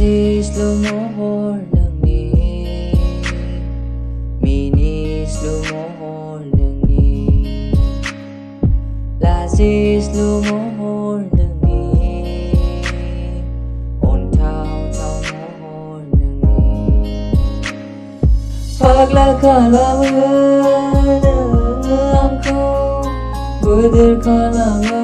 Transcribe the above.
slow morning mini slow morning slow morning ôn thao morning pagla kala angko budir kala